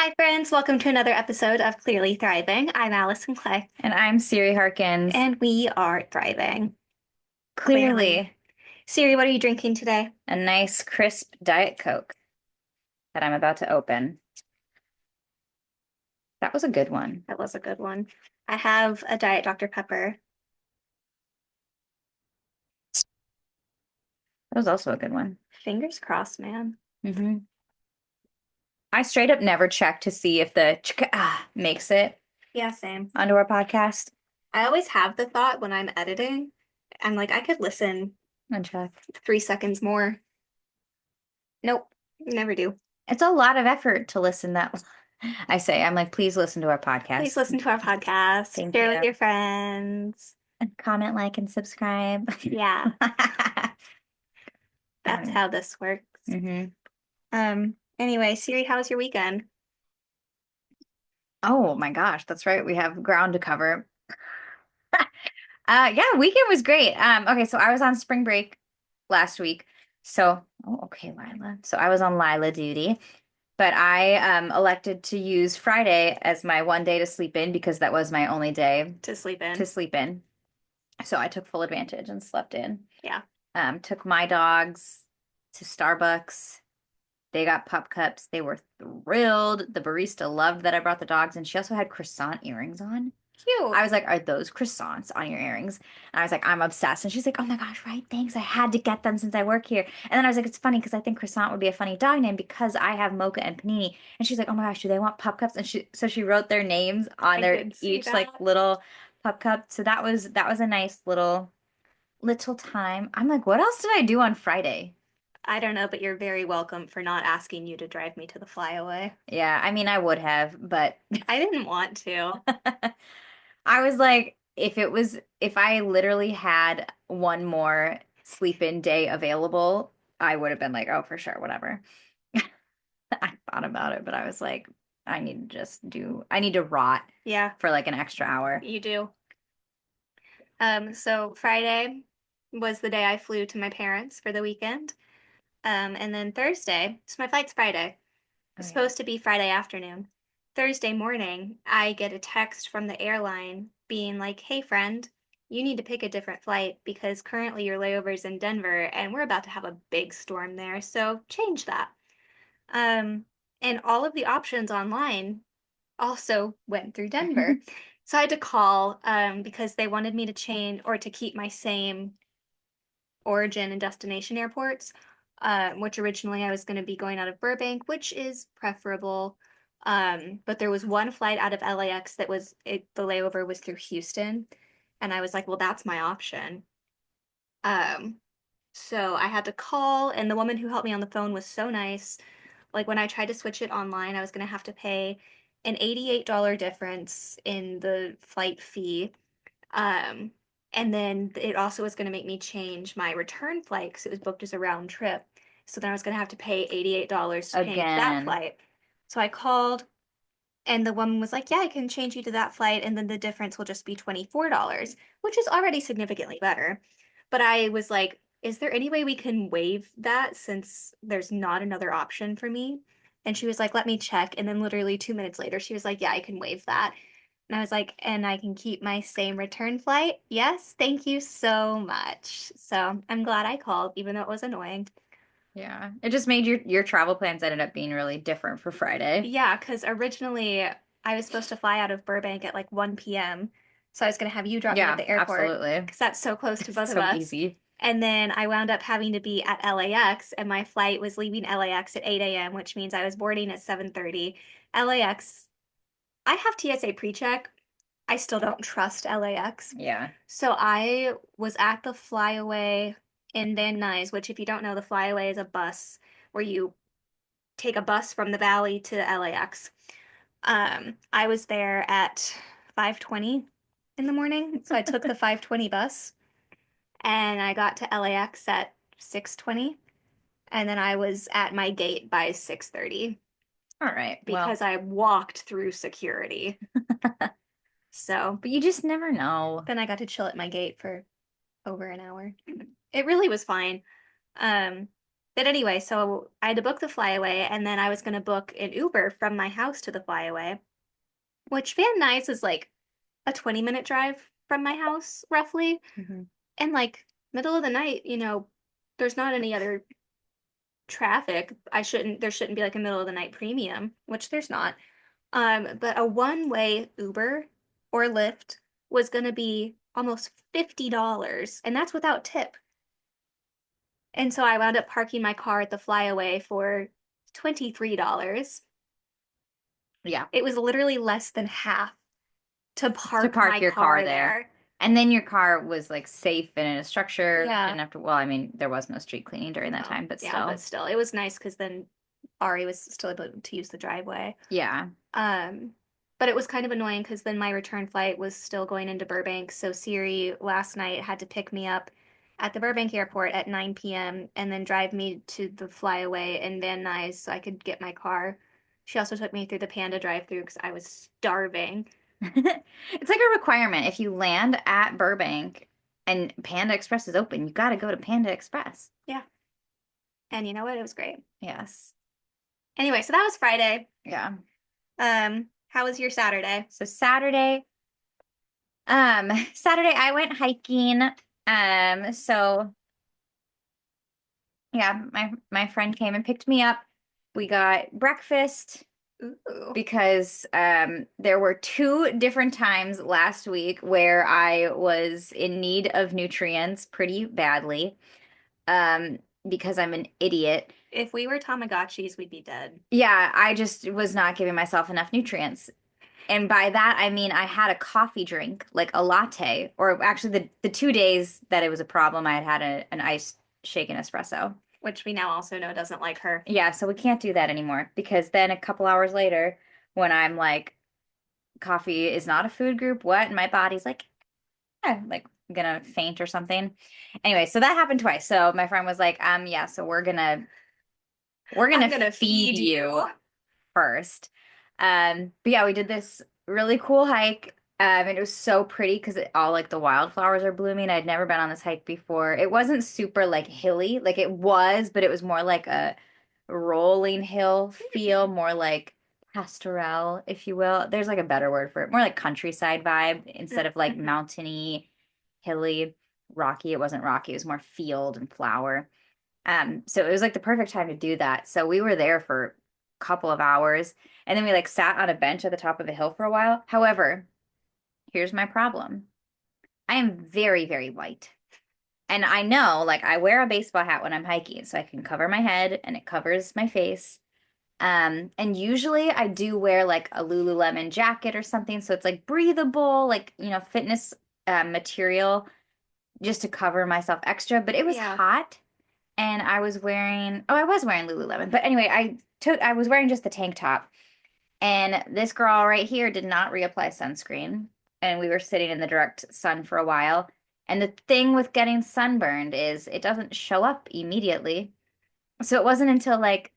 Hi, friends. Welcome to another episode of Clearly Thriving. I'm Allison Clay, And I'm Siri Harkins. and we are thriving. Clearly. Clearly, Siri, what are you drinking today? a nice crisp Diet Coke that I'm about to open. That was a good one. That was a good one. I have a Diet Dr. Pepper. That was also a good one. Fingers crossed, man. hmm I straight up never check to see if the makes it Yeah, same. onto our podcast. I always have the thought when I'm editing, I'm like, I could listen Uncheck. 3 seconds more. Nope, never do. It's a lot of effort to listen that I say. I'm like, please listen to our Please podcast. listen to our podcast, Thank share you. with your friends. And comment, like, and subscribe. Yeah, that's Um, how this works. hmm Anyway, Siri, how was your weekend? Oh my gosh, that's right. We have ground to cover. Yeah, weekend was great. Okay, so I was on spring break last week. So, oh, okay, Lila. So I was on Lila duty, but I elected to use Friday as my one day to sleep in because that was my only day To sleep to in. sleep in. So I took full advantage and slept in. Yeah. Took my dogs to Starbucks. They got pup cups. They were thrilled. The barista loved that I brought the dogs, and she also had croissant earrings on. Cute. I was like, are those croissants on your earrings? And I was like, I'm obsessed. And she's like, oh my gosh, right? Thanks. I had to get them since I work here. And then I was like, it's funny because I think croissant would be a funny dog name because I have Mocha and Panini. And she's like, oh my gosh, do they want pup cups? And she wrote their names on I their did see each like that. little pup cup. So that was a nice little time. I'm like, what else did I do on Friday? I don't know, but you're very welcome for not asking you to drive me to the flyaway. Yeah, I mean, I would have, but I didn't want to. I was like, if I literally had one more sleep in day available, I would have been like, oh, for sure, whatever. I thought about it, but I was like, I need to rot Yeah, for like an extra hour. you do. So Friday was the day I flew to my parents for the weekend. And then Thursday, so my flight's Friday. Oh It's yeah. supposed to be Friday afternoon. Thursday morning, I get a text from the airline being like, hey, friend, you need to pick a different flight because currently your layover's in Denver and we're about to have a big storm there. So change that. Um, and all of the options online also went through Denver. So I had to call because they wanted me to change or to keep my same origin and destination airports, which originally I was going to be going out of Burbank, which is preferable. But there was one flight out of LAX that the layover was through Houston. And I was like, well, that's my option. Um, so I had to call, and the woman who helped me on the phone was so nice. Like when I tried to switch it online, I was going to have to pay an $88 difference in the flight fee. Um, and then it also was going to make me change my return flight because it was booked as a round trip. So then I was going to have to pay $88 to change that Again. flight. So I called, and the woman was like, yeah, I can change you to that flight. And then the difference will just be $24, which is already significantly better. But I was like, is there any way we can waive that since there's not another option for me? And she was like, let me check. And then literally 2 minutes later, she was like, yeah, I can waive that. And I was like, and I can keep my same return flight? Yes, thank you so much. So I'm glad I called, even though it was annoying. Yeah. It just made your travel plans ended up being really different for Friday. Yeah, because originally I was supposed to fly out of Burbank at like 1 p.m. So I was going to have you drop me at Yeah, the airport absolutely. because that's so close to both of So us. easy. And then I wound up having to be at LAX, and my flight was leaving LAX at 8 a.m., which means I was boarding at 7:30. LAX, I have TSA pre-check. I still don't trust LAX. Yeah. So I was at the Flyaway in Van Nuys, which if you don't know, the Flyaway is a bus where you take a bus from the valley to LAX. I was there at 5:20 in the morning, so I took the 5:20 bus and I got to LAX at 6:20, and then I was at my gate by 6:30 All right. Well, because I walked through security. So but you just never know. then I got to chill at my gate for over an hour. It really was fine. Um, But anyway, so I had to book the flyaway, and then I was going to book an Uber from my house to the flyaway, which Van Nuys is like a 20-minute drive from my house, roughly. Mhm. And like middle of the night, there's not any other traffic. There shouldn't be like a middle of the night premium, which there's not. But a one-way Uber or Lyft was going to be almost $50, and that's without tip. And so I wound up parking my car at the flyaway for $23. Yeah. It was literally less than half to To park park my your car car there. there. And then your car was like safe and in a structure. Yeah. Didn't have to, well, I mean, there was no street cleaning during that No. time, but Yeah, but still. still, it was nice because then Ari was still able to use the driveway. Yeah. Um, but it was kind of annoying because then my return flight was still going into Burbank. So Siri last night had to pick me up at the Burbank airport at 9 p.m. and then drive me to the flyaway in Van Nuys so I could get my car. She also took me through the Panda drive-through because I was starving. It's like a requirement. If you land at Burbank and Panda Express is open, you got to go to Panda Express. Yeah. And you know what? It was great. Yes. Anyway, so that was Friday. Yeah. How was your Saturday? So Saturday I went hiking. So yeah, my friend came and picked me up. We got breakfast Ooh. because there were two different times last week where I was in need of nutrients pretty badly. Because I'm an idiot. If we were Tamagotchis, we'd be dead. Yeah, I just was not giving myself enough nutrients. And by that, I mean I had a coffee drink, like a latte, or actually the 2 days that it was a problem, I had had an iced shaken espresso. Which we now also know doesn't like her. Yeah, so we can't do that anymore because then a couple hours later, when I'm like, coffee is not a food group, what? And my body's like, like gonna faint or something. Anyway, so that happened twice. So my friend was like, yeah, so we're gonna I'm gonna feed feed you you. first. But yeah, we did this really cool hike. And it was so pretty because all like the wildflowers are blooming. I'd never been on this hike before. It wasn't super like hilly, like it was, but it was more like a rolling hill feel, more like pastoral, if you will. There's like a better word for it, more like countryside vibe instead of like Mhm. mountainy, hilly, rocky. It wasn't rocky, it was more field and flower. So it was like the perfect time to do that. So we were there for a couple of hours and then we like sat on a bench at the top of a hill for a while. However, here's my problem. I am very, very white. And I know like I wear a baseball hat when I'm hiking so I can cover my head and it covers my face. And usually I do wear like a Lululemon jacket or something so it's like breathable, like, fitness material just to cover myself extra, but it was Yeah. hot and I was wearing Lululemon. But anyway, I was wearing just the tank top. And this girl right here did not reapply sunscreen. And we were sitting in the direct sun for a while. And the thing with getting sunburned is it doesn't show up immediately. So it wasn't until like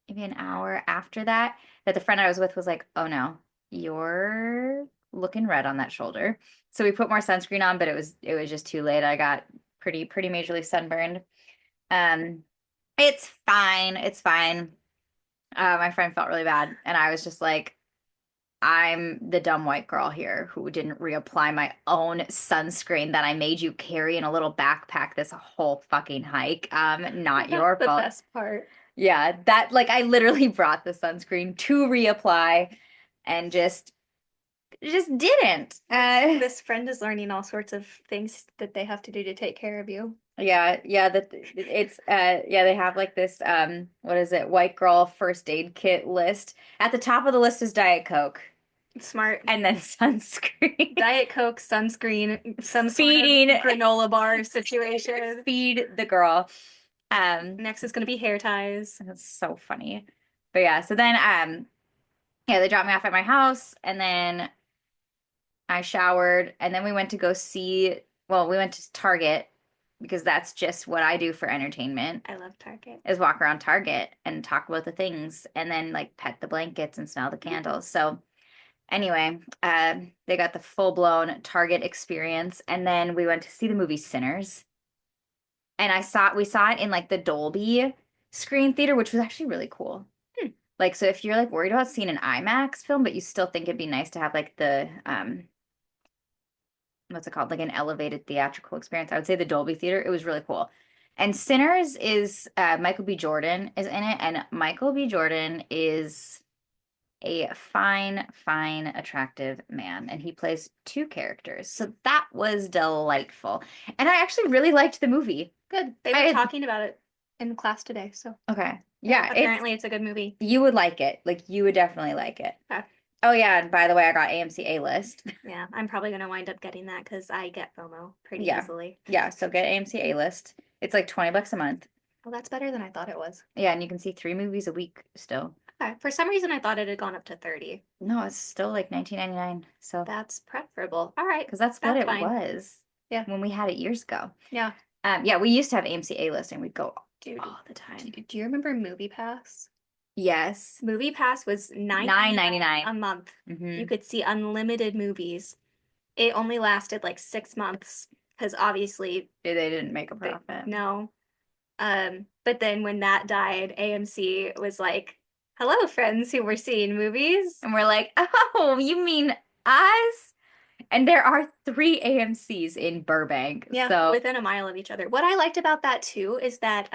maybe an hour after that that the friend I was with was like, "Oh no, you're looking red on that shoulder." So we put more sunscreen on, but it was just too late. I got pretty majorly sunburned. Um, it's fine. It's fine. My friend felt really bad, and I was just like, I'm the dumb white girl here who didn't reapply my own sunscreen that I made you carry in a little backpack this whole fucking hike. Not That's your the fault. best part. Yeah, that like I literally brought the sunscreen to reapply and just didn't. This friend is learning all sorts of things that they have to do to take care of you. Yeah, that it's yeah, they have like this what is it? White girl first aid kit list. At the top of the list is Diet Coke Smart. and then sunscreen. Diet Coke, sunscreen, some sort of Feeding granola bar situation. feed the girl. Next is going to be hair ties. That's so funny. But yeah, so then yeah, they dropped me off at my house and then I showered and then we went to go see, well, we went to Target because that's just what I do for entertainment I love Target. is walk around Target and talk about the things and then like pet the blankets and smell the candles. So anyway, they got the full-blown Target experience and then we went to see the movie Sinners. And we saw it in like the Dolby. screen theater, which was actually really cool. Hmm. Like, so if you're like worried about seeing an IMAX film, but you still think it'd be nice to have like the what's it called? Like an elevated theatrical experience. I would say the Dolby Theater. It was really cool. And Sinners is Michael B. Jordan is in it, and Michael B. Jordan is a fine, fine, attractive man, and he plays two characters. So that was delightful. And I actually really liked the movie. Good. They were I talking about it in class today, so okay. yeah, Yeah, apparently it's a good movie. you would like it. Like you would definitely like it. Okay. Oh yeah, and by the way, I got AMC A-list. Yeah, I'm probably gonna wind up getting that because I get FOMO pretty Yeah. easily. Yeah, so get AMC A-list. It's like $20 a month. Well, that's better than I thought it was. Yeah, and you can see 3 movies a week still. Okay. For some reason, I thought it had gone up to 30. No, it's still like 19.99. So, That's preferable. All right. because that's what That's it fine. was Yeah. when we had it years ago. Yeah. Yeah, we used to have AMC A-list and we'd go Dude, all the time. do you remember Movie Pass? Yes. Movie Pass was $9.99 a month. Mm-hmm. You could see unlimited movies. It only lasted like 6 months because obviously They didn't make a profit. no. But then when that died, AMC was like, "Hello, friends who were seeing movies." And we're like, oh, you mean us? And there are 3 AMCs in Burbank. Yeah, So within a mile of each other. What I liked about that too is that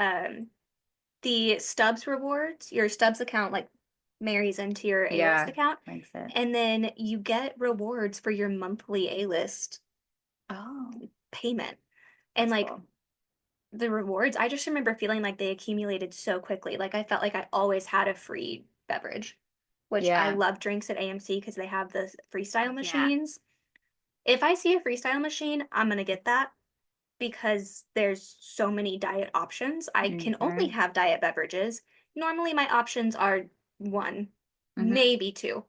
the Stubs rewards, your Stubs account like marries into your yeah, A-list account, makes it. and then you get rewards for your monthly A-list Oh, payment. And that's like cool. the rewards, I just remember feeling like they accumulated so quickly. Like I felt like I always had a free beverage, which I Yeah. love drinks at AMC because they have the freestyle Yeah. machines. If I see a freestyle machine, I'm gonna get that because there's so many diet options. I can only Mhm. have diet beverages. Normally my options are one, Mhm. maybe two,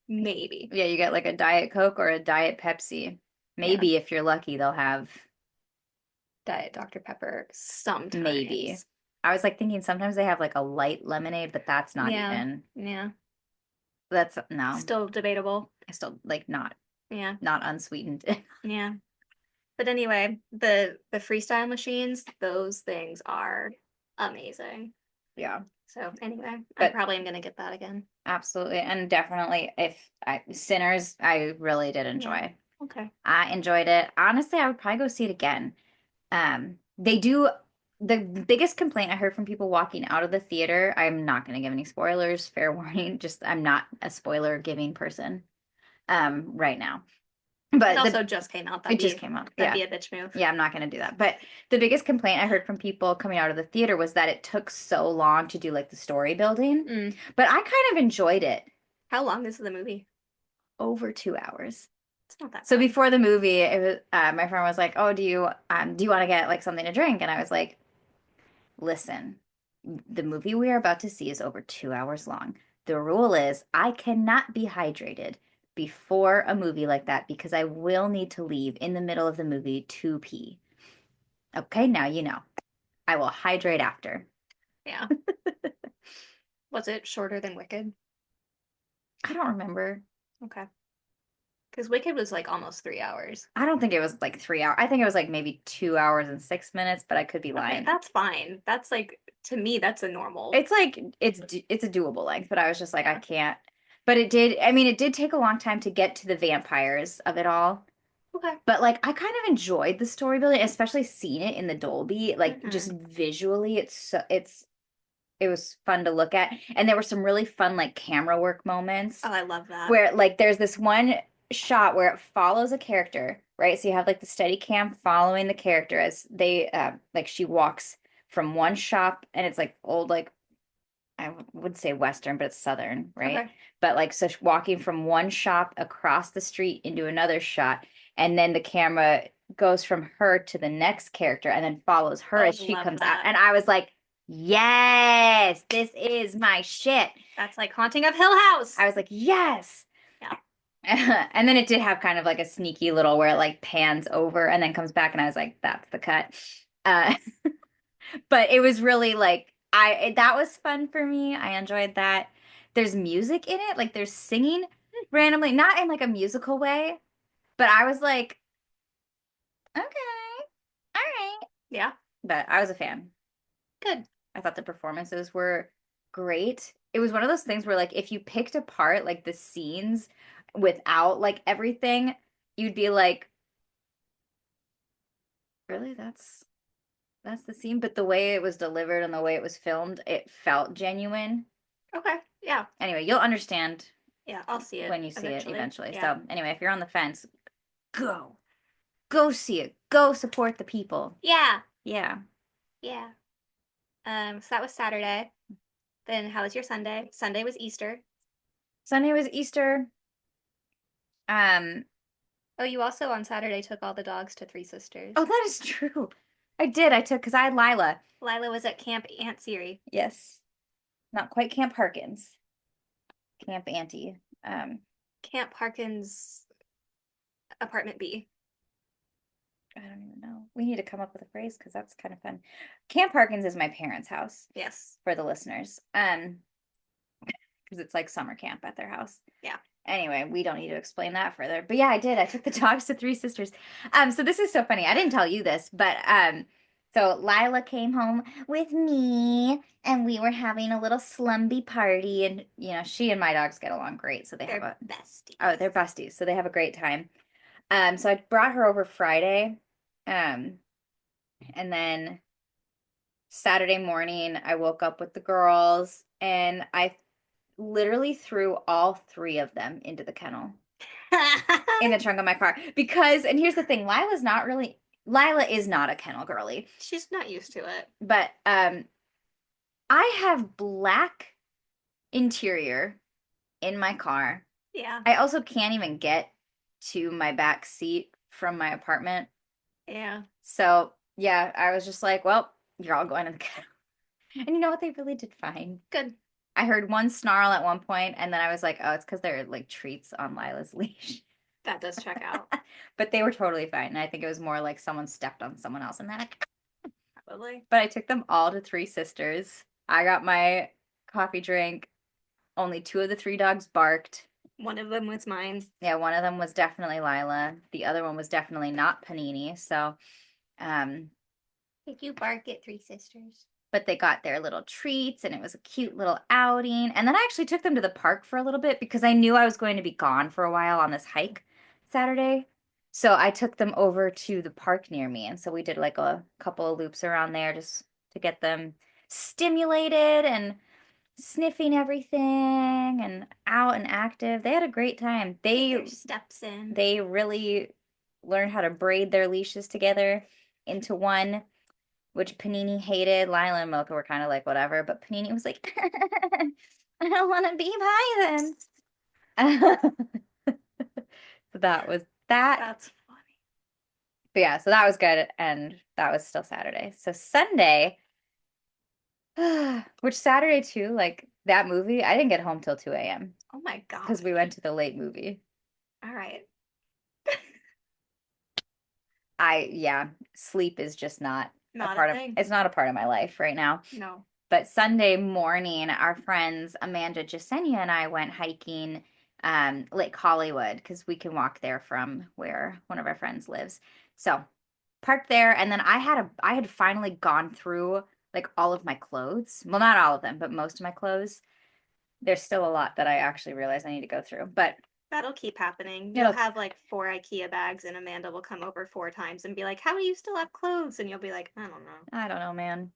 maybe. Yeah, you get like a Diet Coke or a Diet Pepsi. Maybe if you're lucky, they'll have Diet Dr. Pepper sometimes. maybe. I was like thinking sometimes they have like a light lemonade, but that's not Yeah. even. Yeah. That's no. Still debatable. I still like not Yeah. unsweetened. Yeah. But anyway, the freestyle machines, those things are amazing. Yeah. So anyway, I But probably am gonna get that again. absolutely. And definitely if Sinners, I really did enjoy. Yeah. Okay. I enjoyed it. Honestly, I would probably go see it again. They do the biggest complaint I heard from people walking out of the theater, I'm not going to give any spoilers, fair warning, just I'm not a spoiler giving person right now. But It also just came out. It just came out. That'd Yeah. be a bitch move. Yeah, I'm not going to do that. But the biggest complaint I heard from people coming out of the theater was that it took so long to do like the story building. But I kind of enjoyed it. How long is the movie? Over 2 hours. It's not that So bad. before the movie, it was my friend was like, "Oh, do you want to get like something to drink?" And I was like, "Listen, the movie we are about to see is over 2 hours long. The rule is I cannot be hydrated before a movie like that because I will need to leave in the middle of the movie to pee. Okay, now you know. I will hydrate after." Yeah. Was it shorter than Wicked? I don't remember. Okay. Because Wicked was like almost 3 hours. I don't think it was like 3 hours. I think it was like maybe 2 hours and 6 minutes, but I could be lying. Okay, that's fine. That's like to me, that's a normal. It's like it's a doable length, but I was just like, I can't. But it did, I mean, it did take a long time to get to the vampires of it all. Okay. But like I kind of enjoyed the story building, especially seeing it in the Dolby. Like just visually, it was fun to look at. And there were some really fun like camera work moments. Oh, I love that. Where like there's this one shot where it follows a character, right? So you have like the steady cam following the character as they like she walks from one shop and it's like old like I would say Western, but it's Southern, right? Okay. But like so walking from one shop across the street into another shot, and then the camera goes from her to the next character and then follows her as she comes out. And I was like, yes, this is my shit. That's like Haunting of Hill House. I was like, yes. Yeah. And then it did have kind of like a sneaky little where it like pans over and then comes back, and I was like, that's the cut. But it was really like that was fun for me. I enjoyed that. There's music in it, like there's singing randomly, not in like a musical way, but I was like, okay, all right. Yeah. But I was a fan. Good. I thought the performances were great. It was one of those things where like if you picked apart like the scenes without like everything, you'd be like, really? That's the scene, but the way it was delivered and the way it was filmed, it felt genuine. Okay. Yeah. Anyway, you'll understand Yeah. I'll see it when you see it eventually. eventually. Yeah. So, anyway, if you're on the fence, go. Go see it. Go support the people. Yeah. Yeah. Yeah. So that was Saturday. Then how was your Sunday? Sunday was Easter. Sunday was Easter. Um, Oh, you also on Saturday took all the dogs to Three oh, Sisters. that is true. I did. I took because I had Lila. Lila was at Camp Aunt Siri. Yes. Not quite Camp Harkins. Camp Auntie. Camp Harkins Apartment B. I don't even know. We need to come up with a phrase because that's kind of fun. Camp Harkins is my parents' house Yes. for the listeners. Because it's like summer camp at their house. Yeah. Anyway, we don't need to explain that further. But yeah, I did. I took the dogs to Three Sisters. So this is so funny. I didn't tell you this, but so Lila came home with me and we were having a little slumby party and she and my dogs get along great. So they have They're a besties. oh, they're besties. So they have a great time. So I brought her over Friday. And then Saturday morning I woke up with the girls and I literally threw all three of them into the kennel in the trunk of my car because and here's the thing, Lila is not a kennel girly, She's not used to it. but I have black interior in my car. Yeah. I also can't even get to my back seat from my apartment. Yeah. So yeah, I was just like, well, you're all going to the kennel. And you know what? They really did fine. Good. I heard one snarl at one point, and then I was like, oh, it's because they're like treats on Lila's leash. That does check out. But they were totally fine. And I think it was more like someone stepped on someone else and then Probably. but I took them all to Three Sisters. I got my coffee drink. Only two of the three dogs barked. One of them was mine. Yeah, one of them was definitely Lila. The other one was definitely not Panini. So, Did you bark at Three Sisters? but they got their little treats and it was a cute little outing. And then I actually took them to the park for a little bit because I knew I was going to be gone for a while on this hike Saturday. So I took them over to the park near me. And so we did like a couple of loops around there just to get them stimulated and sniffing everything and out and active. They had a great time. Get their steps in. They really learned how to braid their leashes together into one, which Panini hated. Lila and Mocha were kind of like, whatever. But Panini was like, I don't want to be by them. So that was that. That's funny. But yeah, so that was good. And that was still Saturday. So Sunday, which Saturday too, like that movie, I didn't get home till 2 a.m. Oh my God. because we went to the late movie. All right. Yeah, sleep is just not Not a part a of thing. it's not a part of my life right now. No. But Sunday morning, our friends Amanda, Jasenia, and I went hiking Lake Hollywood because we can walk there from where one of our friends lives. So parked there, and then I had finally gone through like all of my clothes. Well, not all of them, but most of my clothes. There's still a lot that I actually realize I need to go through, but That'll keep happening. It'll- You'll have like 4 IKEA bags, and Amanda will come over 4 times and be like, "How do you still have clothes?" And you'll be like, "I don't know. I don't know, man.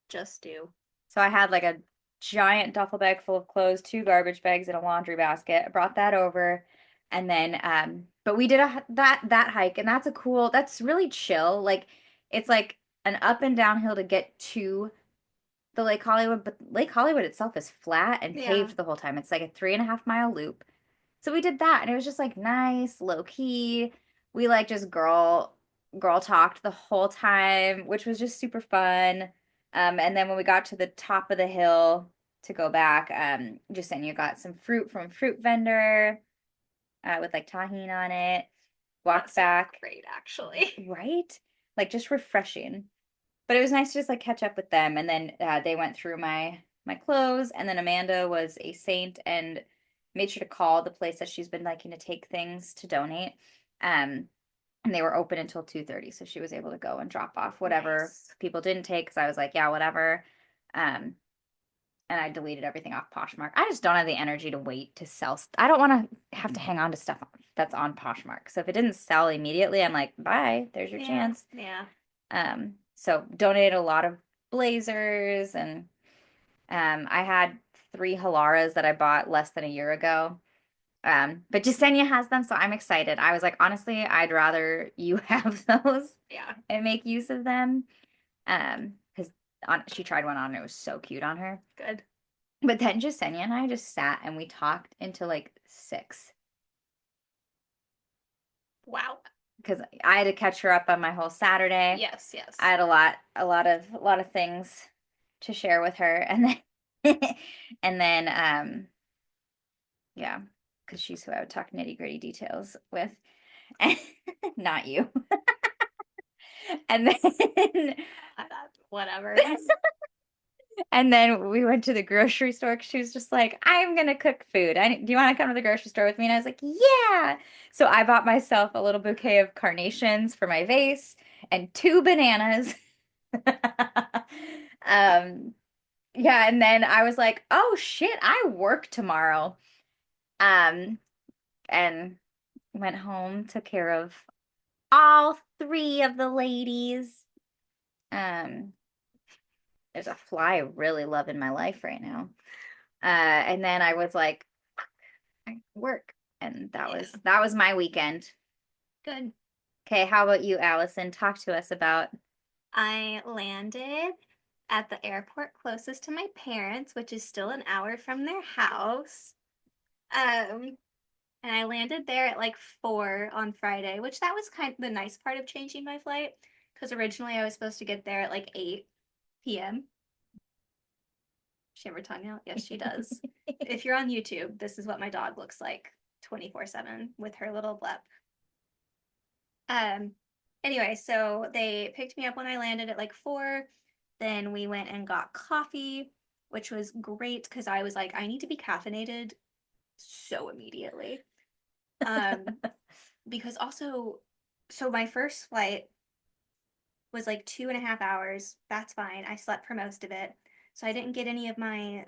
Just do." So I had like a giant duffel bag full of clothes, two garbage bags, and a laundry basket. I brought that over. And then but we did that hike and that's really chill. Like it's like an up and down hill to get to the Lake Hollywood, but Lake Hollywood itself is flat and Yeah. paved the whole time. It's like a 3.5 mile loop. So we did that and it was just like nice, low key. We like just girl talked the whole time, which was just super fun. And then when we got to the top of the hill to go back, Jasenia got some fruit from a fruit vendor with like tahini on it. Walked back. Great, actually. Right? Like just refreshing. But it was nice to just like catch up with them. And then they went through my clothes. And then Amanda was a saint and made sure to call the place that she's been liking to take things to donate. And they were open until 2:30, so she was able to go and drop off whatever Nice. people didn't take because I was like, yeah, whatever. Um, and I deleted everything off Poshmark. I just don't have the energy to wait to sell. I don't want to have to hang on to stuff that's on Poshmark. So if it didn't sell immediately, I'm like, bye, there's your Yeah. chance. Yeah. So donated a lot of blazers and I had 3 Halaras that I bought less than a year ago. But Jasenia has them, so I'm excited. I was like, honestly, I'd rather you have those Yeah. and make use of them. Because she tried one on and it was so cute on her. Good. But then Jasenia and I just sat and we talked until like 6 Wow. because I had to catch her up on my whole Saturday. Yes, yes. I had a lot of things to share with her, and then and then yeah, because she's who I would talk nitty-gritty details with, and not you. And then Whatever. and then we went to the grocery store because she was just like, I'm gonna cook food. Do you want to come to the grocery store with me? And I was like, yeah. So I bought myself a little bouquet of carnations for my vase and 2 bananas. Um, yeah, and then I was like, oh shit, I work tomorrow. Um, and went home, took care of all 3 of the ladies. Um, there's a fly I really love in my life right now. And then I was like, I work. And that was my weekend. Good. Okay, how about you, Allison? Talk to us about I landed at the airport closest to my parents, which is still an hour from their house. Um, and I landed there at like 4 on Friday, which that was kind of the nice part of changing my flight, because originally I was supposed to get there at like 8 p.m. She ever tongue out? Yes, she does. If you're on YouTube, this is what my dog looks like 24/7 with her little blep. Um, anyway, so they picked me up when I landed at like 4. Then we went and got coffee, which was great because I was like, I need to be caffeinated so immediately. Um, because also, so my first flight was like 2.5 hours. That's fine. I slept for most of it. So I didn't get any of my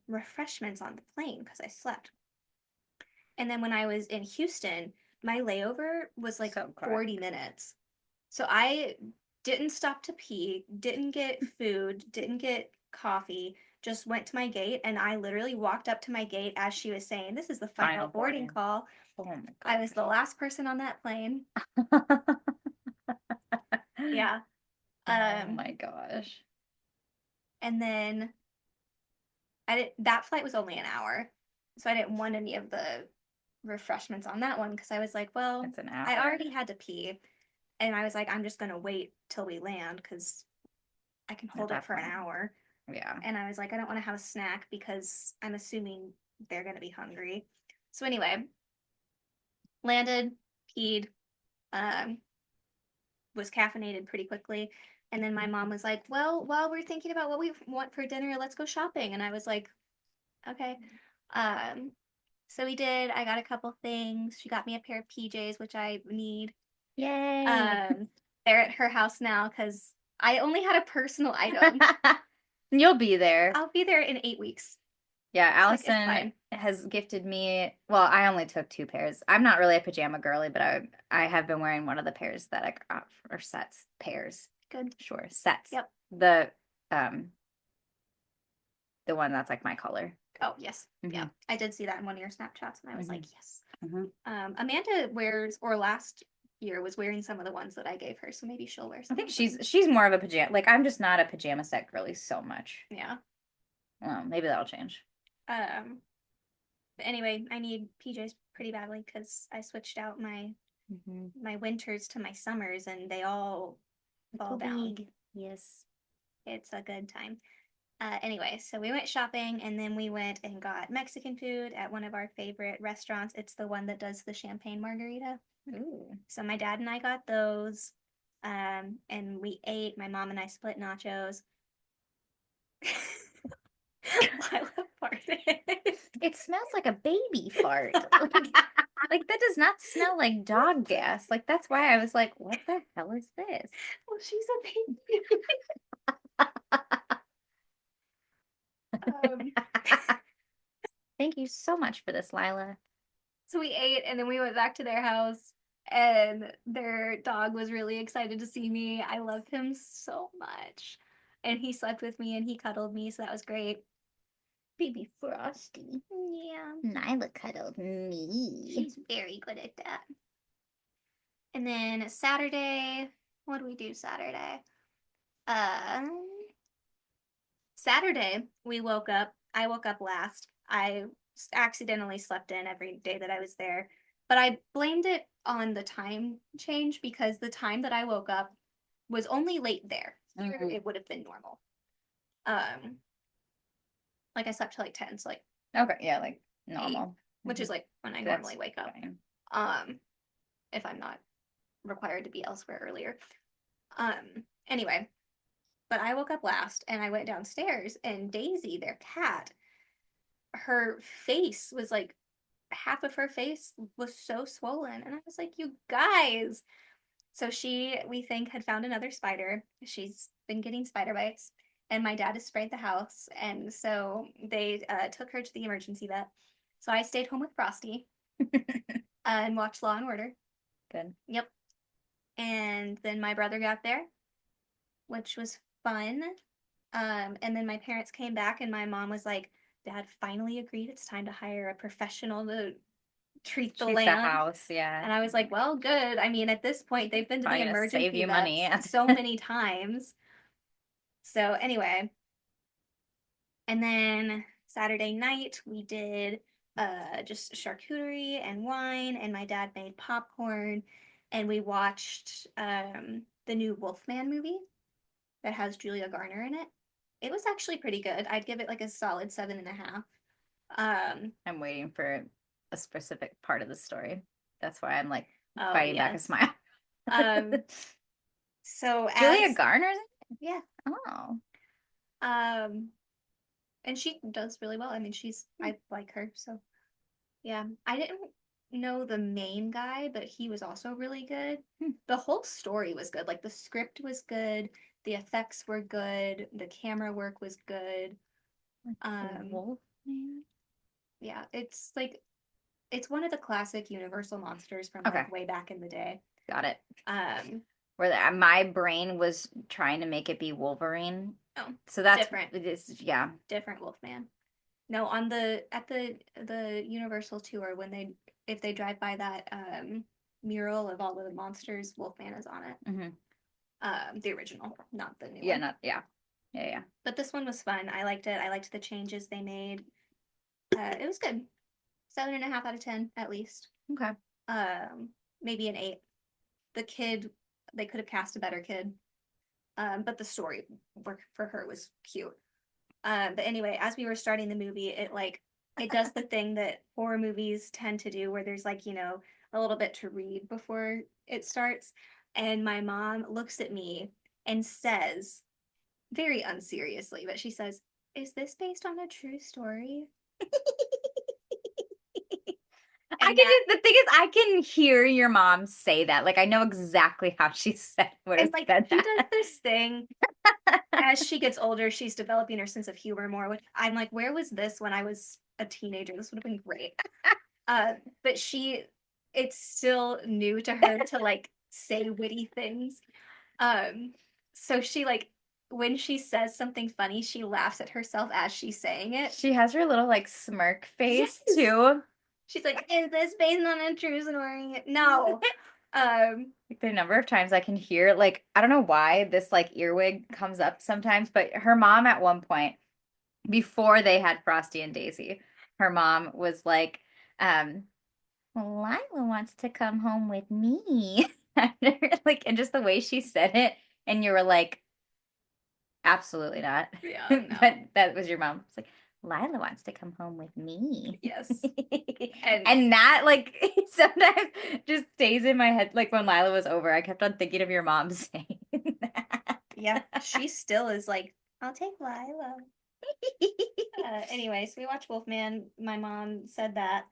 refreshments on the plane because I slept. And then when I was in Houston, my layover was like so quick. 40 minutes. So I didn't stop to pee, didn't get food, didn't get coffee, just went to my gate. And I literally walked up to my gate as she was saying, this is the final boarding call. Oh my God. I was the last person on that plane. Yeah. Oh my gosh. And then that flight was only an hour. So I didn't want any of the refreshments on that one because I was like, well, It's an hour. I already had to pee. And I was like, I'm just going to wait till we land because I can hold it for an hour. Yeah. And I was like, I don't want to have a snack because I'm assuming they're going to be hungry. So anyway, landed, peed, um, was caffeinated pretty quickly. And then my mom was like, well, while we're thinking about what we want for dinner, let's go shopping. And I was like, okay. So we did. I got a couple things. She got me a pair of PJs, which I need. Yay. They're at her house now because I only had a personal item. You'll be there. I'll be there in 8 weeks. Yeah, It's like, Allison has gifted me. Well, I only took 2 pairs. I'm not really a pajama girly, but I have been wearing one of the pairs that I got or sets, pairs. Good. Sure, sets. Yep. The one that's like my color. Oh, yes. Yeah. I did see that in one of your Snapchats and I was like, yes. Mhm. Amanda wears, or last year was wearing some of the ones that I gave her, so maybe she'll wear I some think of them. she's more of a pajama. Like I'm just not a pajama set girly so much. Yeah. Well, maybe that'll change. But anyway, I need PJs pretty badly because I switched out my winters to my summers and they all fall down. Yes. It's a good time. Anyway, so we went shopping and then we went and got Mexican food at one of our favorite restaurants. It's the one that does the champagne margarita. Ooh. So my dad and I got those. And we ate. My mom and I split nachos. Lila farted. It smells like a baby fart. Like that does not smell like dog gas. Like that's why I was like, what the hell is this? Well, she's a baby. Um, Thank you so much for this, Lila. so we ate and then we went back to their house and their dog was really excited to see me. I love him so much. And he slept with me and he cuddled me, so that was great. Baby Frosty. Yeah, Nyla cuddled me. she's very good at that. And then Saturday, what do we do Saturday? Um, Saturday, we woke up. I woke up last. I accidentally slept in every day that I was there, but I blamed it on the time change because the time that I woke up was only late there. Here, Mhm. it would have been normal. Um, like I slept till like 10, so like Okay, yeah, like 8, normal. which is like when I That's normally wake up. fine. Um, if I'm not required to be elsewhere earlier. Anyway, but I woke up last and I went downstairs and Daisy, their cat, her face was like half of her face was so swollen. And I was like, you guys. So she, we think, had found another spider. She's been getting spider bites. And my dad has sprayed the house. And so they took her to the emergency vet. So I stayed home with Frosty and watched Law and Order. Good. Yep. And then my brother got there, which was fun. And then my parents came back, and my mom was like, Dad finally agreed it's time to hire a professional to treat the Treat the land. house, yeah. And I was like, well, good. I mean, at this point, they've been to Probably the gonna save emergency you money. vets so many times. So, anyway, and then Saturday night, we did just charcuterie and wine, and my dad made popcorn, and we watched the new Wolfman movie that has Julia Garner in it. It was actually pretty good. I'd give it like a solid 7.5. I'm waiting for a specific part of the story. That's why I'm like Oh fighting back a yes. smile. Um, so Julia as Garner's yeah, Oh. um, and she does really well. I mean, I like her, so yeah. I didn't know the main guy, but he was also really good. Hmm. The whole story was good. Like the script was good, the effects were good, the camera work was good. Wolf Man? Yeah, it's one of the classic Universal monsters from Okay, like way back in the day. got it. Um, My brain was trying to make it be Wolverine. oh, So that's different, yeah. different Wolfman. No, on the Universal tour when they if they drive by that mural of all the monsters, Wolfman is on it. Hmm. The original, not the new Yeah, one. not yeah. Yeah, yeah. But this one was fun. I liked it. I liked the changes they made. It was good. 7.5 out of 10 at least. Okay. Maybe an 8. The kid, they could have cast a better kid. But the story work for her was cute. But anyway, as we were starting the movie, it does the thing that horror movies tend to do, where there's like a little bit to read before it starts. And my mom looks at me and says, very unseriously, but she says, "Is this based on a true story?" I And can that, just, the thing is, I can hear your mom say that. Like, I know exactly how she said would have and like said she does that. this thing as she gets older, she's developing her sense of humor more, which I'm like, where was this when I was a teenager? This would have been great. But it's still new to her to like say witty things. Um, so she like when she says something funny, she laughs at herself as she's saying it. She has her little like smirk face Yes. too. She's like, "Is this based on a true story?" No. Like the number of times I can hear, like, I don't know why this like earwig comes up sometimes, but her mom at one point, before they had Frosty and Daisy, her mom was like, well, Lila wants to come home with me. Like, and just the way she said it, and you were like, absolutely not. Yeah, no. But that was your mom. It's like, Lila wants to come home with me. Yes. And And that like sometimes just stays in my head. Like when Lila was over, I kept on thinking of your mom saying that. yeah, she still is like, "I'll take Lila." Anyways, we watched Wolfman. My mom said that.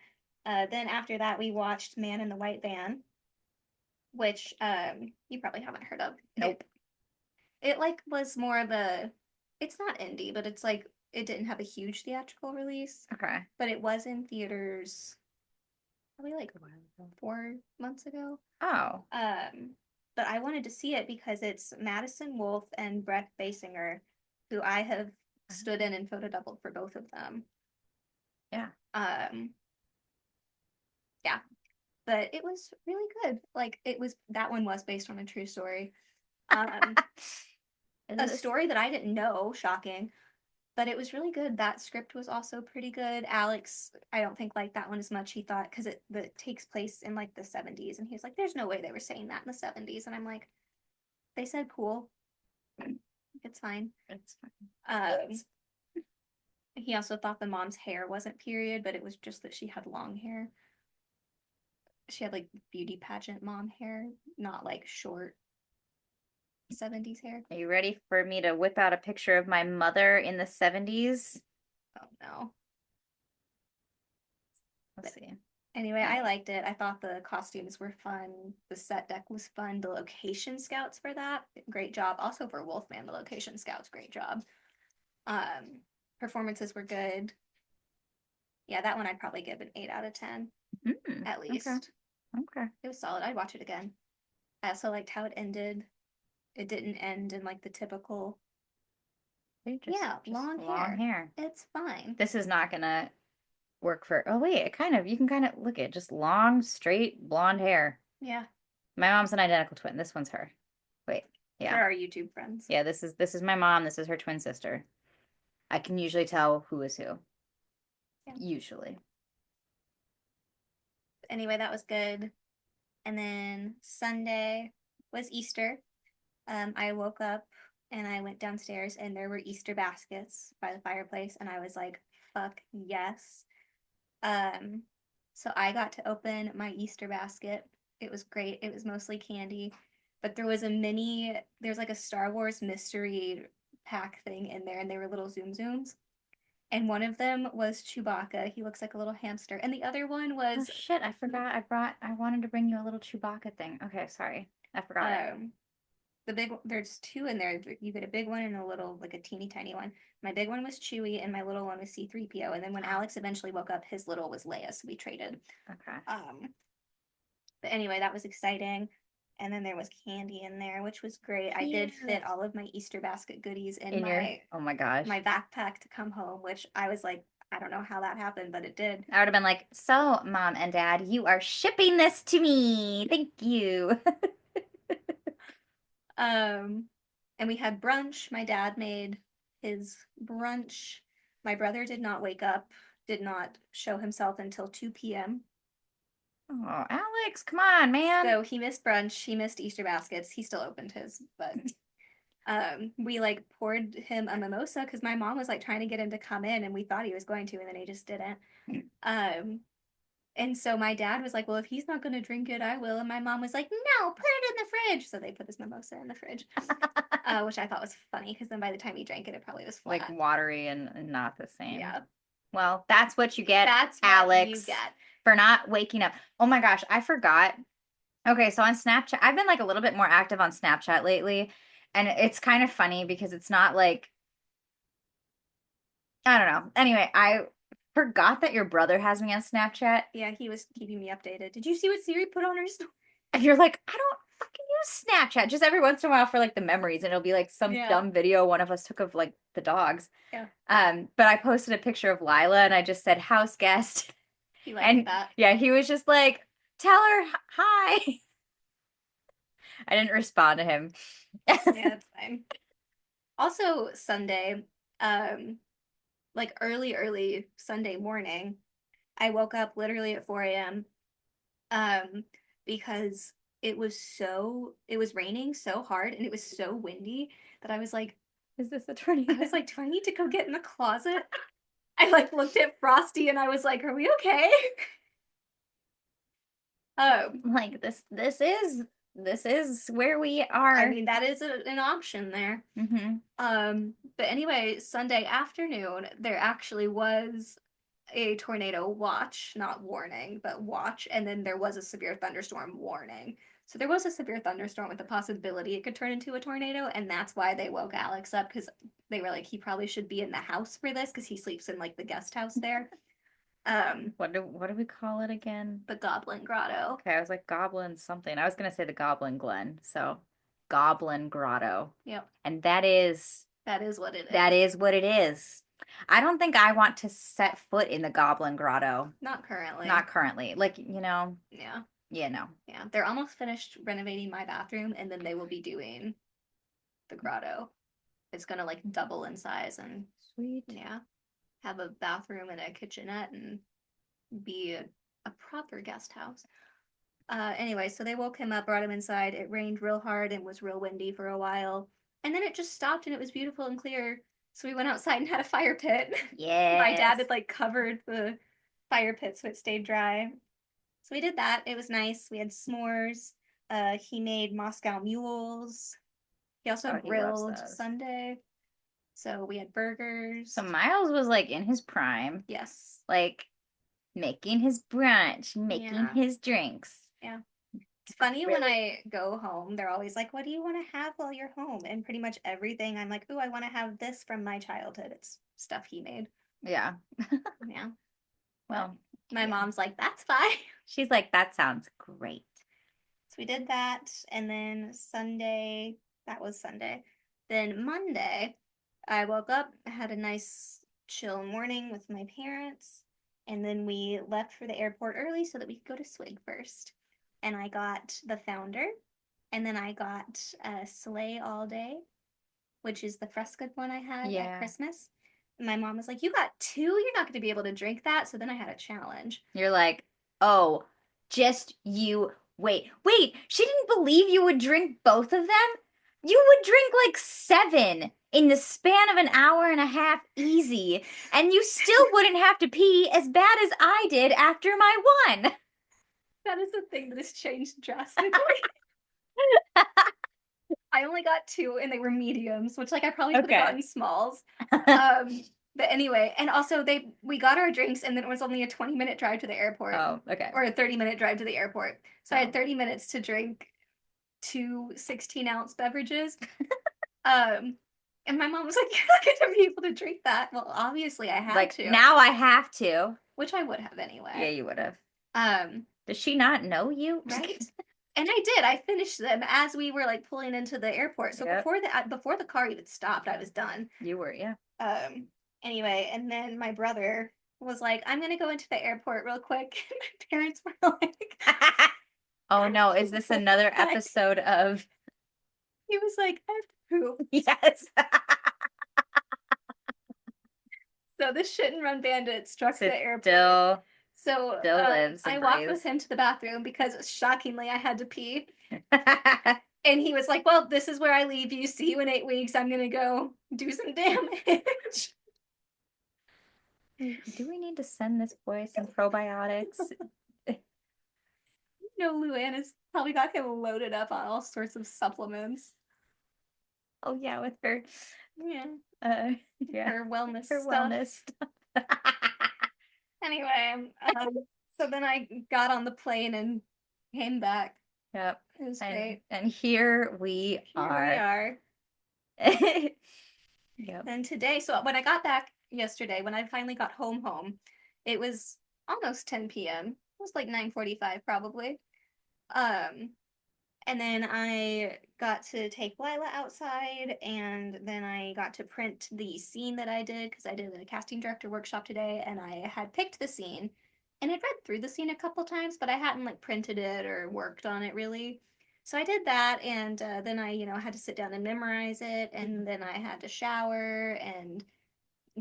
Then after that, we watched Man in the White Van, which you probably haven't heard of. Nope. It like was more of a. It's not indie, but it's like it didn't have a huge theatrical release, Okay. but it was in theaters probably like 4 months ago. Oh. Um, but I wanted to see it because it's Madison Wolfe and Brett Basinger, who I have stood in and photo doubled for both of them. Yeah. Um, yeah, but it was really good. Like that one was based on a true story. Um, a story that I didn't know, shocking, but it was really good. That script was also pretty good. Alex, I don't think liked that one as much. He thought because it takes place in like the 70s, and he was like, "There's no way they were saying that in the 70s," and I'm like, "They said cool. It's fine." It's fine. Um, he also thought the mom's hair wasn't period, but it was just that she had long hair. She had like beauty pageant mom hair, not like short 70s hair. Are you ready for me to whip out a picture of my mother in the 70s? Oh no. Let's see. Anyway, I liked it. I thought the costumes were fun. The set deck was fun. The location scouts for that, great job. Also for Wolfman, the location scouts, great job. Um, Performances were good. Yeah, that one I'd probably give an 8 out of 10 at Okay. least. Okay. It was solid. I'd watch it again. I also liked how it ended. It didn't end in like the typical, yeah, long long hair. hair. It's fine. This is not gonna work for. Oh wait, you can kind of look at just long, straight blonde hair. Yeah. My mom's an identical twin. This one's her. Wait, For yeah, our YouTube friends. yeah. This is my mom. This is her twin sister. I can usually tell who is who. Yeah. Usually. Anyway, that was good. And then Sunday was Easter. I woke up and I went downstairs and there were Easter baskets by the fireplace, and I was like, fuck yes. Um, so I got to open my Easter basket. It was great. It was mostly candy, but there's like a Star Wars mystery pack thing in there, and they were little Zoom Zooms. And one of them was Chewbacca. He looks like a little hamster. And the other one Oh was shit! I forgot. I wanted to bring you a little Chewbacca thing. Okay, sorry. I forgot it. there's two in there. You get a big one and a little, like a teeny tiny one. My big one was Chewie and my little one was C3PO. And then when Alex eventually woke up, his little was Leia, so we traded. Okay. But anyway, that was exciting. And then there was candy in there, which was great. I did fit all of my Easter basket goodies in Oh my gosh. my backpack to come home, which I was like, I don't know how that happened, but it did. I would have been like, so, Mom and Dad, you are shipping this to me. Thank you. Um, and we had brunch. My dad made his brunch. My brother did not wake up, did not show himself until 2 p.m. Oh, Alex, come on, man. So he missed brunch. He missed Easter baskets. He still opened his, but we like poured him a mimosa because my mom was like trying to get him to come in, and we thought he was going to, and then he just didn't. Um, and so my dad was like, "Well, if he's not going to drink it, I will." And my mom was like, "No, put it in the fridge." So they put this mimosa in the fridge, which I thought was funny because then by the time he drank it, it probably was flat. Like watery and not the same. Yeah. Well, that's what you get, That's what Alex, you get. for not waking up. Oh my gosh, I forgot. Okay, so on Snapchat, I've been like a little bit more active on Snapchat lately, and it's kind of funny because it's not like, I don't know. Anyway, I forgot that your brother has me on Snapchat. Yeah, he was keeping me updated. Did you see what Siri put on her story? And you're like, I don't fucking use Snapchat. Just every once in a while for like the memories, and it'll be like some dumb video one of us took of like the dogs. Yeah. But I posted a picture of Lila and I just said house guest. He liked that. Yeah, he was just like, tell her hi. I didn't respond to him. Yeah, that's fine. Also, Sunday, like early Sunday morning, I woke up literally at 4 a.m. Because it was raining so hard and it was so windy that I was like, is this a tornado? I was like, do I need to go get in the closet? I like looked at Frosty and I was like, are we okay? Like this is where we are. I mean, that is an option there. But anyway, Sunday afternoon, there actually was a tornado watch, not warning, but watch, and then there was a severe thunderstorm warning. So there was a severe thunderstorm with the possibility it could turn into a tornado, and that's why they woke Alex up because they were like, he probably should be in the house for this because he sleeps in like the guest house there. What do we call it again? The Goblin Grotto. Okay, I was like Goblin something. I was gonna say the Goblin Glen. So Goblin Grotto. Yep. And That is what it is. that is what it is. I don't think I want to set foot in the Goblin Grotto. Not currently. Not currently. Like, Yeah. No. Yeah. They're almost finished renovating my bathroom and then they will be doing the grotto. It's gonna like double in size and Sweet. yeah. Have a bathroom and a kitchenette and be a proper guest house. Anyway, so they woke him up, brought him inside. It rained real hard and was real windy for a while. And then it just stopped and it was beautiful and clear. So we went outside and had a fire pit. Yeah. My dad had like covered the fire pit so it stayed dry. So we did that. It was nice. We had s'mores. He made Moscow mules. He also grilled Sunday. So we had burgers. So Miles was like in his prime. Yes. Like making his brunch, making his drinks. Yeah. It's funny when I go home, they're always like, what do you want to have while you're home? And pretty much everything, I'm like, ooh, I want to have this from my childhood. It's stuff he made. Yeah. Yeah. Well, my mom's like, that's fine. She's like, that sounds great. So we did that. And then Sunday, that was Sunday. Then Monday, I woke up, had a nice chill morning with my parents. And then we left for the airport early so that we could go to Swig first. And I got the Founder, and then I got Slay All Day, which is the Fresca one I had at Christmas. And my mom was like, you got two? You're not going to be able to drink that. So then I had a challenge. You're like, oh, just you wait. Wait, she didn't believe you would drink both of them? You would drink like 7 in the span of an hour and a half easy, and you still wouldn't have to pee as bad as I did after my one. That is the thing that has changed drastically. I only got 2 and they were mediums, which like I probably could have gotten smalls. But anyway, and also we got our drinks and then it was only a 20-minute drive to the airport. Oh, okay. Or a 30-minute drive to the airport. So I had 30 minutes to drink 2 16-ounce beverages. And my mom was like, you're not going to be able to drink that. Well, obviously I had to. Now I have to. Which I would have anyway. Yeah, you would have. Does she not know you? Right? And I did. I finished them as we were like pulling into the airport. So before the car even stopped, I was done. You were, yeah. Anyway, and then my brother was like, I'm gonna go into the airport real quick. And my parents were like, oh no, is this another episode of he was like, I have to poop. Yes. So the Shit and Run Bandit struck the airport. Still lives. I walked with him to the bathroom because shockingly I had to pee. And he was like, well, this is where I leave you. See you in 8 weeks. I'm going to go do some damage. Do we need to send this boy some probiotics? Luann probably got him loaded up on all sorts of supplements. Oh, yeah, with her. Her wellness stuff. Anyway, so then I got on the plane and came back. Yep. It was great. And here we are. Yep. And today, so when I got back yesterday, when I finally got home, it was almost 10 p.m. It was like 9:45 probably. And then I got to take Lila outside, and then I got to print the scene that I did because I did a casting director workshop today, and I had picked the scene, and I'd read through the scene a couple times, but I hadn't like printed it or worked on it really. So I did that, and then I, had to sit down and memorize it, and then I had to shower and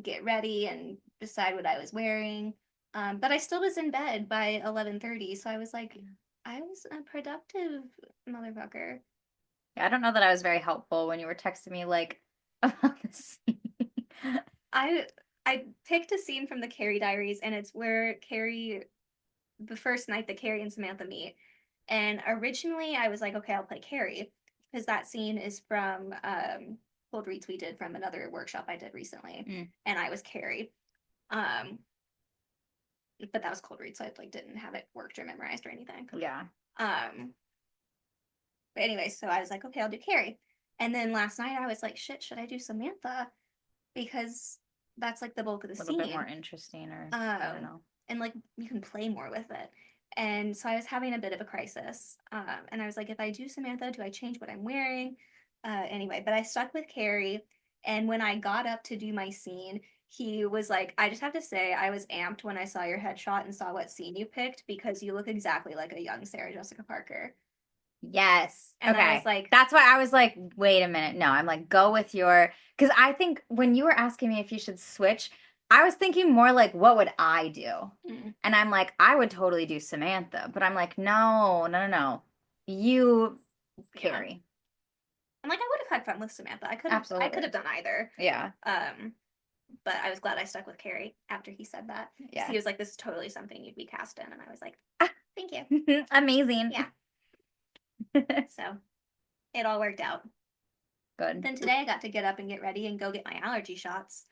get ready and decide what I was wearing. But I still was in bed by 11:30, so I was like, I was a productive motherfucker. I don't know that I was very helpful when you were texting me like about the scene. I picked a scene from the Carrie Diaries, and it's where the first night that Carrie and Samantha meet. And originally I was like, okay, I'll play Carrie because that scene is from Cold Reads we did from another workshop I did recently, and I was Carrie. But that was Cold Read, so I like didn't have it worked or memorized or anything. Yeah. But anyway, so I was like, okay, I'll do Carrie. And then last night I was like, shit, should I do Samantha? Because that's like the bulk of the A little bit more scene. interesting, or I don't Um, know. and like you can play more with it. And so I was having a bit of a crisis. And I was like, if I do Samantha, do I change what I'm wearing? Anyway, but I stuck with Carrie. And when I got up to do my scene, he was like, I just have to say, I was amped when I saw your headshot and saw what scene you picked because you look exactly like a young Sarah Jessica Parker. Yes. And I was Okay. like, That's why I was like, wait a minute. No, I'm like, go with your, because I think when you were asking me if you should switch, I was thinking more like, what would I do? mm, And I'm like, I would totally do Samantha, but I'm like, no, no, no, no. You yeah. Carrie. I'm like, I would have had fun with Samantha. I could Absolutely. have done either. Yeah. Um, but I was glad I stuck with Carrie after he said that. Yeah. He was like, this is totally something you'd be cast in. And I was like, thank you. Amazing. Yeah. So it all worked out. Good. Then today I got to get up and get ready and go get my allergy shots.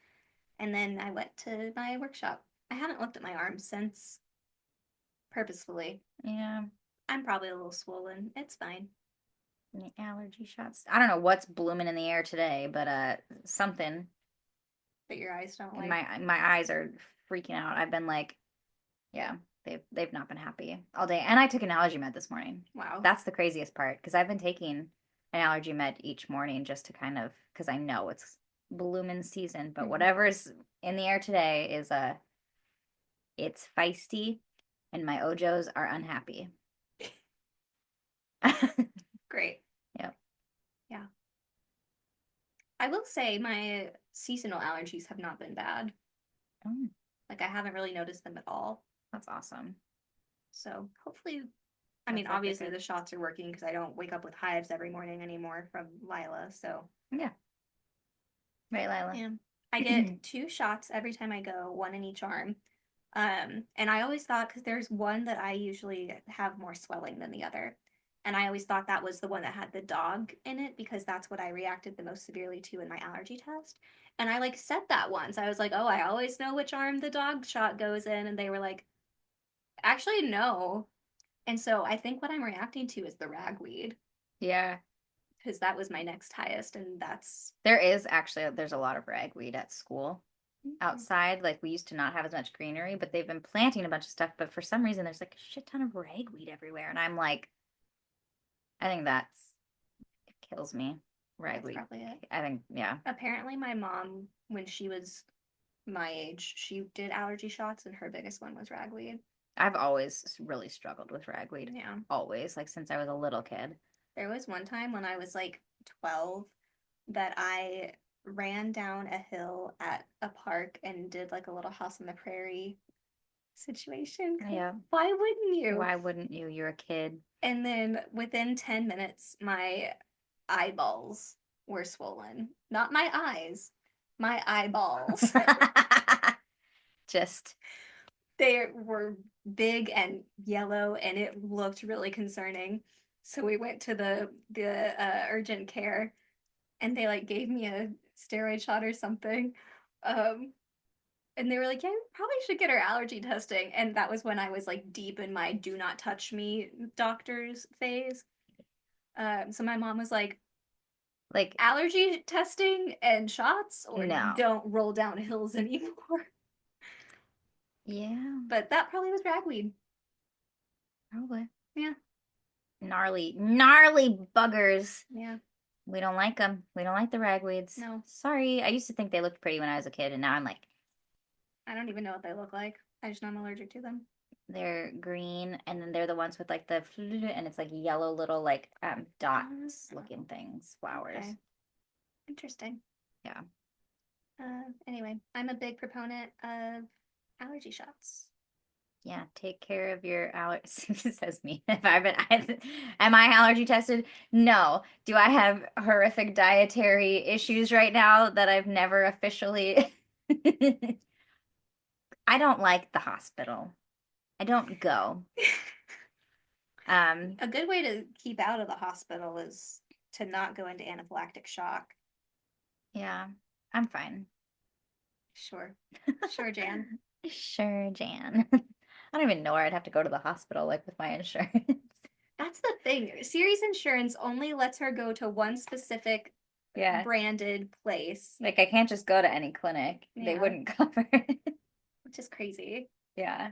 And then I went to my workshop. I haven't looked at my arms since, purposefully. Yeah. I'm probably a little swollen. It's fine. The allergy shots. I don't know what's blooming in the air today, but something. But your eyes don't And like. my eyes are freaking out. I've been like, yeah, they've not been happy all day. And I took an allergy med this morning. Wow. That's the craziest part because I've been taking an allergy med each morning just to kind of because I know it's blooming season. But whatever's in the air today is it's feisty, and my Ojos are unhappy. Great. Yep. Yeah. I will say my seasonal allergies have not been bad. Oh, Like I haven't really noticed them at all. that's awesome. So hopefully, I That's mean, like obviously good. the shots are working because I don't wake up with hives every morning anymore from Lila. So Yeah. Right, Lila. yeah, I get 2 shots every time I go, one in each arm. And I always thought because there's one that I usually have more swelling than the other. And I always thought that was the one that had the dog in it because that's what I reacted the most severely to in my allergy test. And I like said that once. I was like, oh, I always know which arm the dog shot goes in. And they were like, actually, no. And so I think what I'm reacting to is the ragweed Yeah. because that was my next highest. And that's, There's a lot of ragweed at school outside. Like we used to not have as much greenery, but they've been planting a bunch of stuff. But for some reason, there's like a shit ton of ragweed everywhere, and I'm like, I think it kills me. that's Ragweed. probably it. I think yeah. Apparently, my mom, when she was my age, she did allergy shots, and her biggest one was ragweed. I've always really struggled with ragweed. Yeah. Always, like since I was a little kid. There was one time when I was like 12 that I ran down a hill at a park and did like a little house on the prairie situation. Yeah. Why wouldn't you? Why wouldn't you? You're a kid. And then within 10 minutes, my eyeballs were swollen. Not my eyes, my eyeballs. Just They were big and yellow and it looked really concerning. So we went to the urgent care and they like gave me a steroid shot or something. Um, and they were like, "Yeah, you probably should get her allergy testing." And that was when I was like deep in my "do not touch me" doctors phase. So my mom was like allergy testing and shots, or no. don't roll down hills anymore. Yeah, But that probably was ragweed. probably. Yeah, Gnarly, gnarly buggers. yeah. We don't like them. We don't like the ragweeds. No, Sorry. I used to think they looked pretty when I was a kid, and now I'm like, I don't even know what they look like. I just know I'm allergic to them. they're green, and then they're the ones with like the, and it's like yellow little like dots looking things, flowers. Okay. Interesting. Yeah. Anyway, I'm a big proponent of allergy shots. Yeah, take care of your allergies. It says me. If am I allergy tested? No. Do I have horrific dietary issues right now that I've never officially? I don't like the hospital. I don't go. A good way to keep out of the hospital is to not go into anaphylactic shock. Yeah, I'm fine. Sure. Sure, Jan. Sure, Jan. I don't even know where I'd have to go to the hospital, like with my insurance. That's the thing. Siri's insurance only lets her go to one specific Yeah. branded place, Like I can't just go to any clinic. They Yeah. wouldn't cover it. which is crazy. Yeah.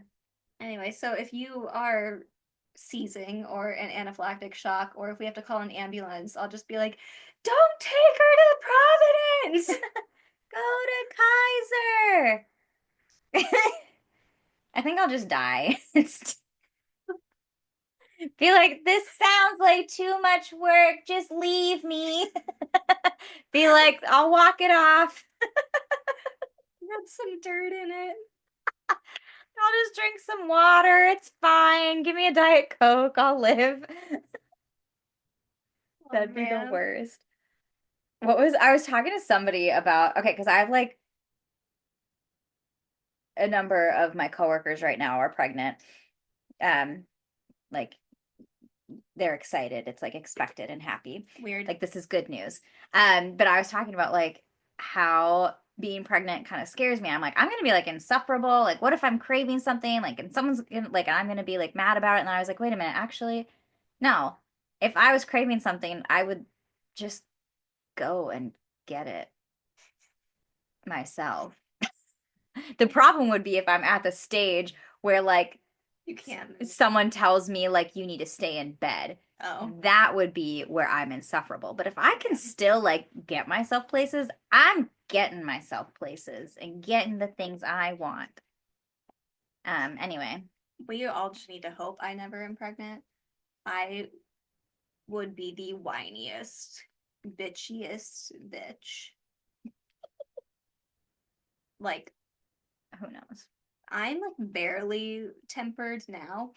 Anyway, so if you are seizing or an anaphylactic shock, or if we have to call an ambulance, I'll just be like, don't take her to Providence! Go to Kaiser. I think I'll just die. Be like, this sounds like too much work. Just leave me. Be like, I'll walk it off. Rub some dirt in it. I'll just drink some water. It's fine. Give me a Diet Coke. I'll live. That'd be the worst. I was talking to somebody about, okay, because I have like a number of my coworkers right now are pregnant. Like they're excited. It's like expected and happy. Weird. Like this is good news. But I was talking about like how being pregnant kind of scares me. I'm like, I'm gonna be like insufferable. Like, what if I'm craving something? Like, and someone's gonna, like, I'm gonna be like mad about it. And then I was like, wait a minute, actually, no. If I was craving something, I would just go and get it myself. The problem would be if I'm at the stage where like You can't. someone tells me like you need to stay in bed. Oh. That would be where I'm insufferable. But if I can still like get myself places, I'm getting myself places and getting the things I want. Anyway. We all just need to hope I never am pregnant. I would be the whiniest, bitchiest bitch. Like, Who knows? I'm like barely tempered now.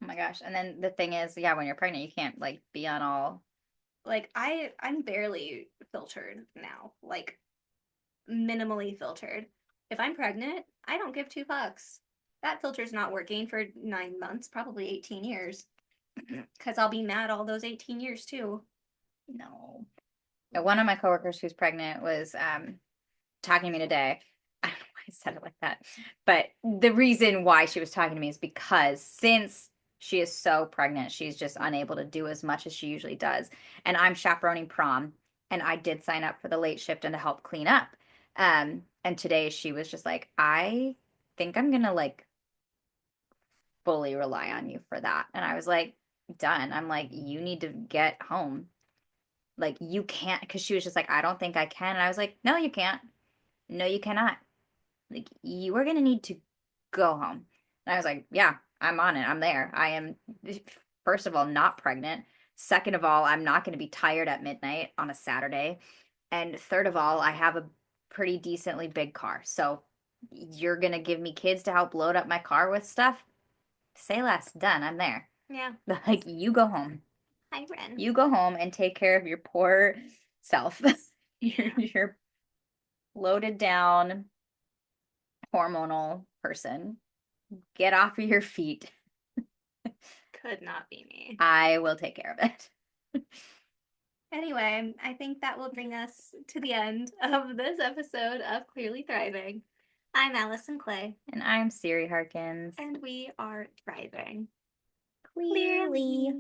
Oh my gosh. And then the thing is, yeah, when you're pregnant, you can't like be on all. Like I'm barely filtered now. Like minimally filtered. If I'm pregnant, I don't give two fucks. That filter's not working for 9 months, probably 18 years. Because I'll be mad all those 18 years too. No. One of my coworkers who's pregnant was talking to me today. I don't know why I said it like that. But the reason why she was talking to me is because since she is so pregnant, she's just unable to do as much as she usually does. And I'm chaperoning prom, and I did sign up for the late shift and to help clean up. And today she was just like, I think I'm gonna like fully rely on you for that. And I was like, done. I'm like, you need to get home. Like you can't, because she was just like, I don't think I can. And I was like, no, you can't. No, you cannot. Like you are gonna need to go home. And I was like, yeah, I'm on it. I'm there. I am, first of all, not pregnant. Second of all, I'm not gonna be tired at midnight on a Saturday. And third of all, I have a pretty decently big car. So you're gonna give me kids to help load up my car with stuff? Say less. Done. I'm there. Yeah. Like you go home. Hi, Ren. You go home and take care of your poor self. You're loaded down hormonal person. Get off of your feet. Could not be me. I will take care of it. Anyway, I think that will bring us to the end of this episode of Clearly Thriving. I'm Allison Clay. And I'm Siri Harkins. And we are thriving. Clearly.